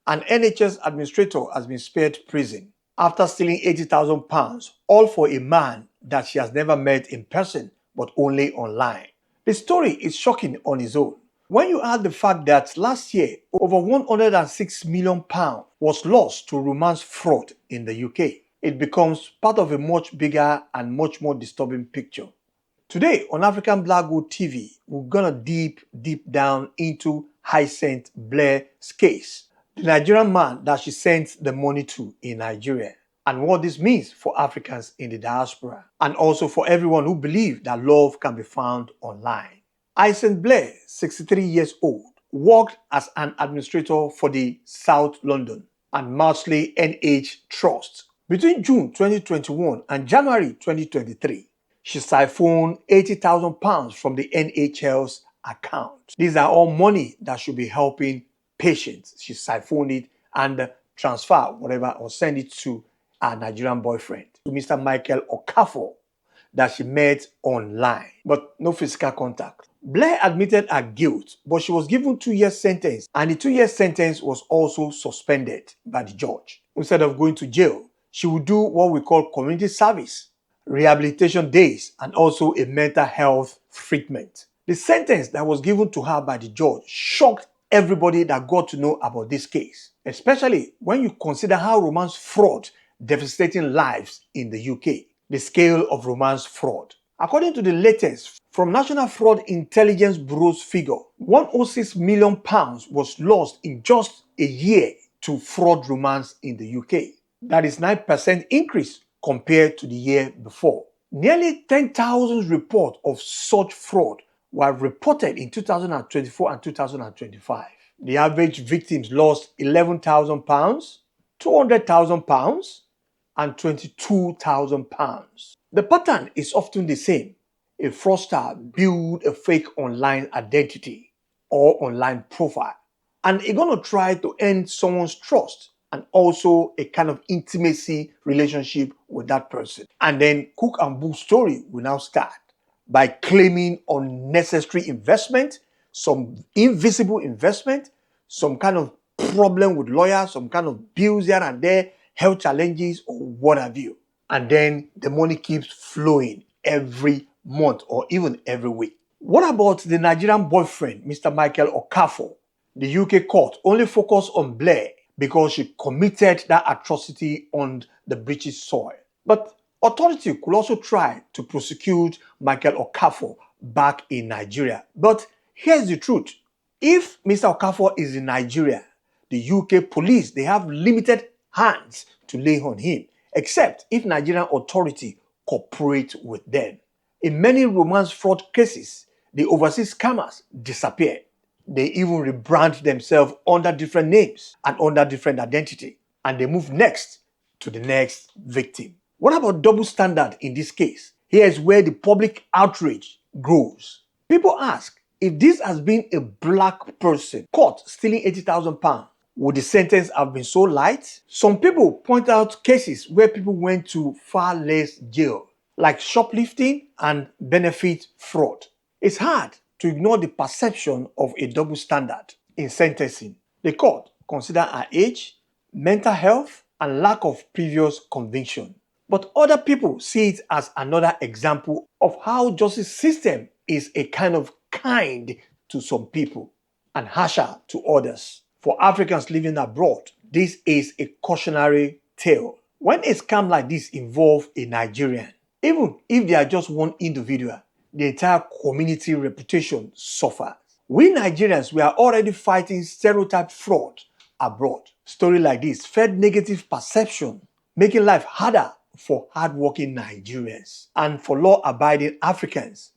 An NHS administrator has been spared prison after stealing £80,000, all for a man that she has never met in person but only online. The story is shocking on its own. When you add the fact that last year, over £106 million was lost to romance fraud in the UK, it becomes part of a much bigger and much more disturbing picture. Today on African Black Gold TV, we're gonna deep down into Hyacinth Blair's case, the Nigerian man that she sent the money to in Nigeria, and what this means for Africans in the diaspora, and also for everyone who believes that love can be found online. Hyacinth Blair, 63 years old, worked as an administrator for the South London and Maudsley NH Trust. Between June 2021 and January 2023, she siphoned £80,000 from the NHS account. These are all money that should be helping patients. She siphoned it and transferred whatever or send it to her Nigerian boyfriend, to Mr. Michael Okafor, that she met online, but no physical contact. Blair admitted her guilt, but she was given 2-year sentence, and the 2-year sentence was also suspended by the judge. Instead of going to jail, she would do what we call community service, rehabilitation days, and also a mental health treatment. The sentence that was given to her by the judge shocked everybody that got to know about this case, especially when you consider how romance fraud devastating lives in the UK. The scale of romance fraud. According to the latest from National Fraud Intelligence Bureau's figure, £106 million was lost in just a year to fraud romance in the UK. That is 9% increase compared to the year before. Nearly 10,000 reports of such fraud were reported in 2024 and 2025. The average victims lost £11,000, £200,000, and £22,000. The pattern is often the same. A fraudster builds a fake online identity or online profile, and it's going to try to earn someone's trust and also a kind of intimacy relationship with that person. And then cook and bull story will now start by claiming unnecessary investment, some invisible investment, some kind of problem with lawyers, some kind of bills here and there, health challenges or what have you. And then the money keeps flowing every month or even every week. What about the Nigerian boyfriend, Mr. Michael Okafor? The UK court only focused on Blair because she committed that atrocity on the British soil. But authorities could also try to prosecute Michael Okafor back in Nigeria. But here's the truth. If Mr. Okafor is in Nigeria, the UK police, they have limited hands to lay on him, except if Nigerian authority cooperate with them. In many romance fraud cases, the overseas scammers disappear. They even rebrand themselves under different names and under different identity, and they move next to the next victim. What about double standard in this case? Here is where the public outrage grows. People ask, if this has been a black person caught stealing £80,000, would the sentence have been so light? Some people point out cases where people went to far less jail, like shoplifting and benefit fraud. It's hard to ignore the perception of a double standard in sentencing. The court consider her age, mental health, and lack of previous conviction. But other people see it as another example of how justice system is a kind to some people and harsher to others. For Africans living abroad, this is a cautionary tale. When a scam like this involves a Nigerian, even if they are just one individual, the entire community reputation suffers. We Nigerians, we are already fighting stereotype fraud abroad. Stories like this fed negative perception, making life harder for hardworking Nigerians and for law-abiding Africans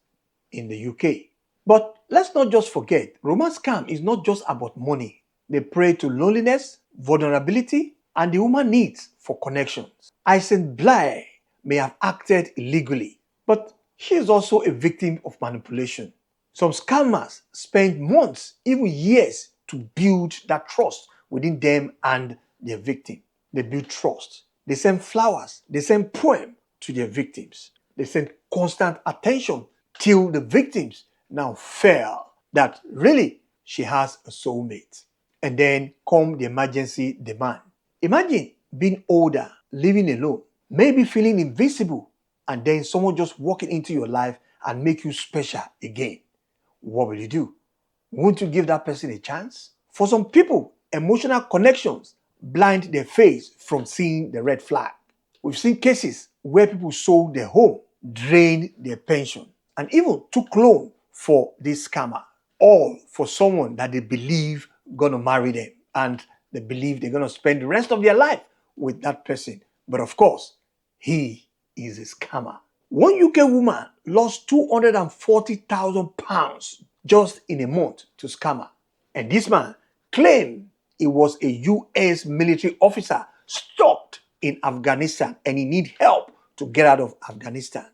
in the UK. But let's not just forget, romance scam is not just about money. They prey to loneliness, vulnerability, and the human needs for connections. Hyacinth Blair may have acted illegally, but she is also a victim of manipulation. Some scammers spend months, even years, to build that trust within them and their victim. They build trust. They send flowers, they send poems to their victims. They send constant attention till the victims now feel that really she has a soulmate. And then come the emergency demand. Imagine being older, living alone, maybe feeling invisible, and then someone just walking into your life and make you special again. What will you do? Won't you give that person a chance? For some people, emotional connections blind their face from seeing the red flag. We've seen cases where people sold their home, drained their pension, and even took loan for this scammer, all for someone that they believe gonna marry them and they believe they're gonna spend the rest of their life with that person. But of course, he is a scammer. One UK woman lost £240,000 just in a month to scammer. And this man claimed he was a US military officer stuck in Afghanistan and he need help to get out of Afghanistan.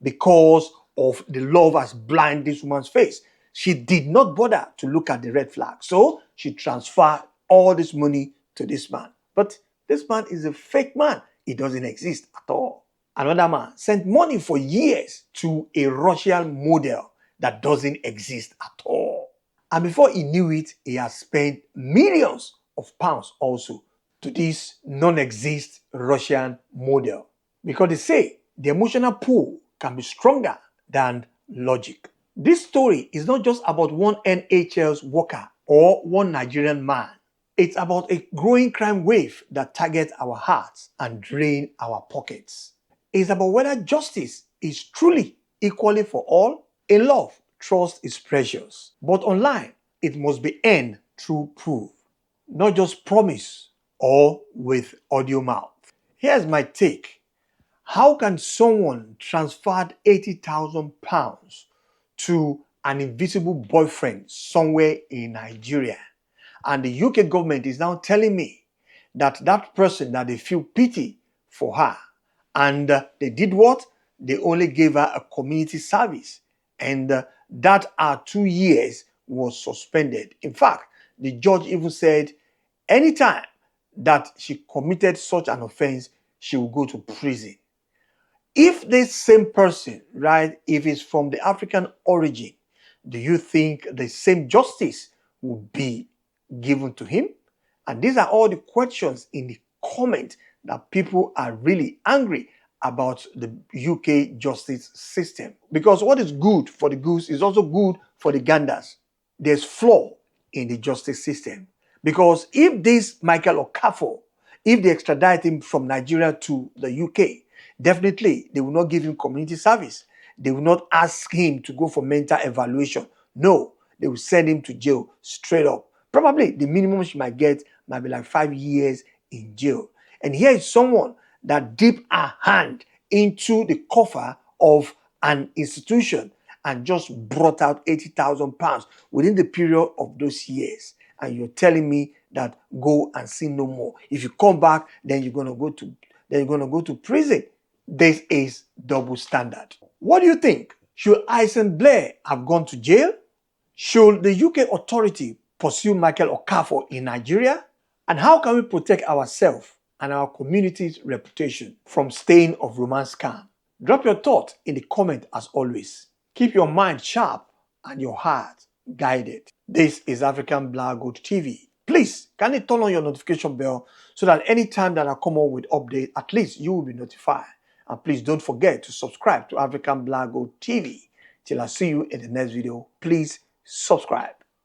Because of the love has blinded this woman's face, she did not bother to look at the red flag. So she transferred all this money to this man. But this man is a fake man. He doesn't exist at all. Another man sent money for years to a Russian model that doesn't exist at all. And before he knew it, he has spent millions of pounds also to this non-exist Russian model. Because they say the emotional pull can be stronger than logic. This story is not just about one NHS worker or one Nigerian man. It's about a growing crime wave that targets our hearts and drains our pockets. It's about whether justice is truly equally for all. In love, trust is precious. But online, it must be earned through proof, not just promise or with audio mouth. Here's my take. How can someone transfer £80,000 to an invisible boyfriend somewhere in Nigeria? And the UK government is now telling me that that person, that they feel pity for her. And they did what? They only gave her a community service. And that her 2 years was suspended. In fact, the judge even said anytime that she committed such an offense, she will go to prison. If this same person, right, if it's from the African origin, do you think the same justice would be given to him? And these are all the questions in the comment that people are really angry about the UK justice system. Because what is good for the goose is also good for the ganders. There's flaw in the justice system. Because if this Michael Okafor, if they extradite him from Nigeria to the UK, definitely they will not give him community service. They will not ask him to go for mental evaluation. No, they will send him to jail straight up. Probably the minimum she might get might be like 5 years in jail. And here is someone that dipped her hand into the coffer of an institution and just brought out £80,000 within the period of those years. And you're telling me that go and sin no more. If you come back, then you're gonna go to prison. This is double standard. What do you think? Should Alison Blair have gone to jail? Should the UK authority pursue Michael Okafor in Nigeria? And how can we protect ourselves and our community's reputation from stain of romance scam? Drop your thought in the comment as always. Keep your mind sharp and your heart guided. This is African Black Gold TV. Please, can you turn on your notification bell so that anytime that I come on with update, at least you will be notified. And please don't forget to subscribe to African Black Gold TV. Till I see you in the next video, please subscribe.